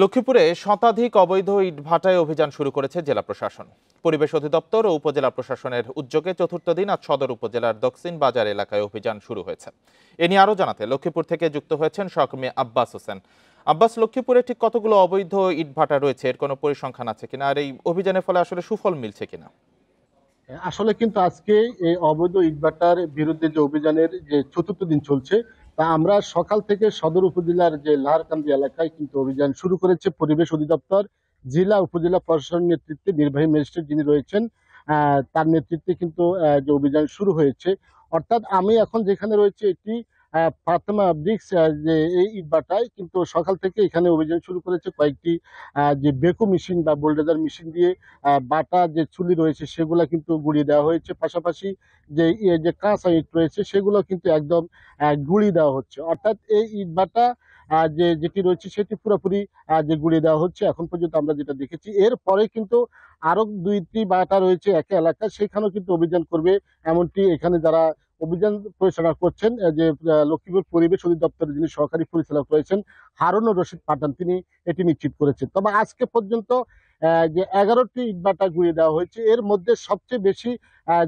লক্ষ্মীপুরে শতাধিক অবৈধ ইটভাটায় অভিযান শুরু করেছে জেলা প্রশাসন। পরিবেশ অধিদপ্তর ও উপজেলা প্রশাসনের উদ্যোগে চতুর্থ দিন আজ সদর উপজেলার দক্ষিণ বাজার এলাকায় অভিযান শুরু হয়েছে। এ নিয়ে আরো জানাতে লক্ষ্মীপুর থেকে যুক্ত হয়েছেন সহকর্মী আব্বাস হোসেন। আব্বাস, লক্ষ্মীপুরে ঠিক কতগুলো অবৈধ ইটভাটা রয়েছে, এর কোনো পরিসংখ্যান আছে কিনা, আর এই অভিযানের ফলে আসলে সুফল মিলছে কিনা? আসলে কিন্তু আজকে এই অবৈধ ইটভাটার বিরুদ্ধে যে অভিযানের যে চতুর্থ দিন চলছে, তা আমরা সকাল থেকে সদর উপজেলার যে লাহারকান্দি এলাকায় কিন্তু অভিযান শুরু করেছে পরিবেশ অধিদপ্তর। জেলা উপজেলা প্রশাসনের নেতৃত্বে নির্বাহী ম্যাজিস্ট্রেট যিনি রয়েছেন, তার নেতৃত্বে কিন্তু যে অভিযান শুরু হয়েছে। অর্থাৎ আমি এখন যেখানে রয়েছে এটি ফাতেমা ব্রিক্স, যে এই ইটভাটায় কিন্তু সকাল থেকে এখানে অভিযান শুরু করেছে কয়েকটি যে বেকো মেশিন বা বোল্ডোজার মেশিন দিয়ে বাটা যে চুলি রয়েছে সেগুলো কিন্তু গুঁড়িয়ে দেওয়া হয়েছে। পাশাপাশি যে যে কাঁচা ইট রয়েছে সেগুলো কিন্তু একদম গুঁড়িয়ে দেওয়া হচ্ছে। অর্থাৎ এই ইট বাটা যেটি রয়েছে সেটি পুরোপুরি যে গুঁড়িয়ে দেওয়া হচ্ছে এখন পর্যন্ত আমরা যেটা দেখেছি। এরপরে কিন্তু আরো দুইটি বাটা রয়েছে একই এলাকায়, সেখানেও কিন্তু অভিযান করবে, এমনটি এখানে যারা অভিযান পরিচালনা করছেন, যে লক্ষ্মীপুর পরিবেশ অধিদপ্তরের যিনি সহকারী পরিচালক রয়েছেন হারুনুর রশিদ পাঠান, তিনি এটি নিশ্চিত করেছেন। তবে আজকে পর্যন্ত যে 11টি ইটভাটা গুঁড়িয়ে দেওয়া হয়েছে। এর মধ্যে সবচেয়ে বেশি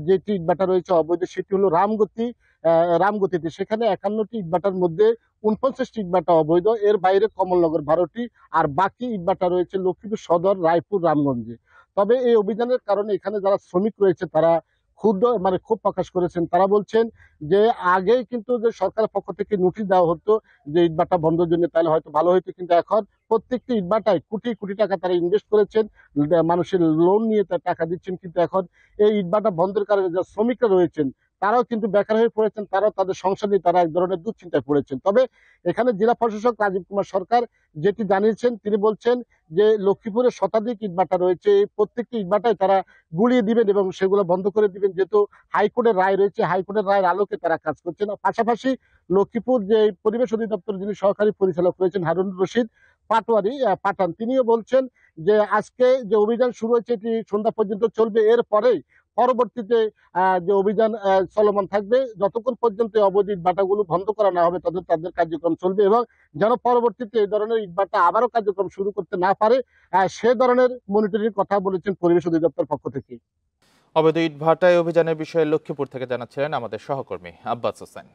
যেটি ইটভাটা রয়েছে অবৈধ সেটি হলো রামগতিতে। সেখানে 51টি ইটভাটার মধ্যে 49টি ইটভাটা অবৈধ। এর বাইরে কমলনগর 12টি, আর বাকি ইটভাটা রয়েছে লক্ষ্মীপুর সদর, রায়পুর, রামগঞ্জে। তবে এই অভিযানের কারণে এখানে যারা শ্রমিক রয়েছে তারা ক্ষোভ প্রকাশ করেছেন। তারা বলছেন যে আগেই কিন্তু যে সরকারের পক্ষ থেকে নোটিশ দেওয়া হতো যে ইটভাটা বন্ধের জন্য, তাহলে হয়তো ভালো হতো, কিন্তু এখন প্রত্যেকটি ইটভাটায় কোটি কোটি টাকা তারা ইনভেস্ট করেছেন, মানুষের লোন নিয়ে তার টাকা দিচ্ছেন, কিন্তু এখন এই ইটভাটা বন্ধের কারণে যে শ্রমিকরা রয়েছেন তারাও কিন্তু বেকার হয়ে পড়েছেন, তারাও তাদের সংসার নিয়ে তারা এক ধরনের দুশ্চিন্তায় পড়েছেন। তবে এখানে জেলা প্রশাসক রাজীব কুমার সরকার যেটি জানিয়েছেন, তিনি বলছেন যে লক্ষ্মীপুরে শতাধিক ইটভাটা রয়েছে, এই প্রত্যেকটি ইটভাটায় তারা গুলিয়ে দিবেন এবং সেগুলো বন্ধ করে দিবেন, যেহেতু হাইকোর্টের রায় রয়েছে, হাইকোর্টের রায়ের আলোকে তারা কাজ করছেন। পাশাপাশি লক্ষ্মীপুর যে পরিবেশ অধিদপ্তর যিনি সহকারী পরিচালক রয়েছেন হারুনুর রশিদ পাঠান, তিনিও বলছেন যে আজকে যে অভিযান শুরু হয়েছে এটি সন্ধ্যা পর্যন্ত চলবে। এরপরে পরবর্তীতে যে অভিযান চলমান থাকবে যতক্ষণ পর্যন্ত অবৈধ ইটভাটাগুলো বন্ধ করা না হবে তাদের কার্যক্রম চলবে, এবং যেন পরবর্তীতে এই ধরনের ইটভাটা আবারও কার্যক্রম শুরু করতে না পারে সে ধরনের মনিটরিং কথা বলেছেন পরিবেশ অধিদপ্তর পক্ষ থেকে। অবৈধ ইটভাটায় অভিযানের বিষয়ে লক্ষ্মীপুর থেকে জানাচ্ছিলেন আমাদের সহকর্মী আব্বাস হোসেন।